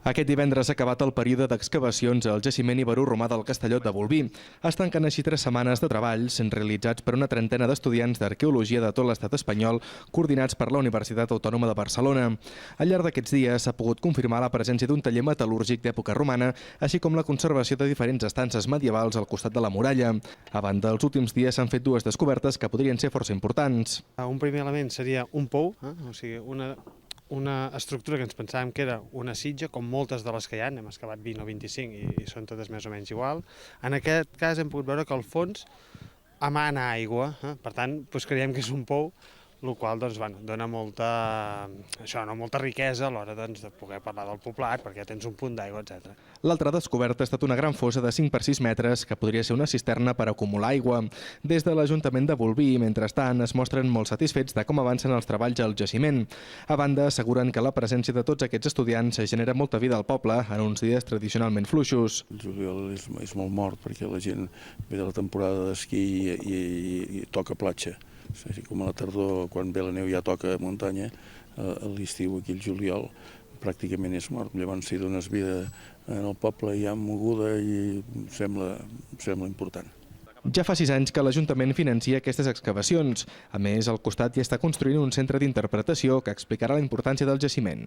Aquest divendres ha acabat el període d'excavacions al jaciment iberoromà del Castellot de Bolví. Es tanquen així 3 setmanes de treballs realitzats per una trentena d'estudiants d'arqueologia de tot l'estat espanyol, coordinats per la Universitat Autònoma de Barcelona. Al llarg d'aquests dies s'ha pogut confirmar la presència d'un taller metal·lúrgic d'època romana, així com la conservació de diferents estances medievals al costat de la muralla. A banda, els últims dies s'han fet 2 descobertes que podrien ser força importants. Un primer element seria un pou, o sigui, una estructura que ens pensàvem que era una sitja, com moltes de les que hi ha, hem excavat 20 o 25 i són totes més o menys igual. En aquest cas hem pogut veure que al fons emana aigua, per tant creiem que és un pou, el qual dona molta riquesa a l'hora de poder parlar del poblat, perquè tens un punt d'aigua, etc. L'altra descoberta ha estat una gran fossa de 5 per 6 metres que podria ser una cisterna per acumular aigua. Des de l'Ajuntament de Bolví, mentrestant, es mostren molt satisfets de com avancen els treballs al jaciment. A banda, asseguren que la presència de tots aquests estudiants genera molta vida al poble en uns dies tradicionalment fluixos. El juliol és molt mort perquè la gent ve de la temporada d'esquí i toca platja. Com a la tardor, quan ve la neu ja toca muntanya, a l'estiu aquí al juliol pràcticament és mort. Llavors si dones vida en el poble ja moguda i sembla important. Ja fa 6 anys que l'Ajuntament financia aquestes excavacions. A més, al costat hi està construint un centre d'interpretació que explicarà la importància del jaciment.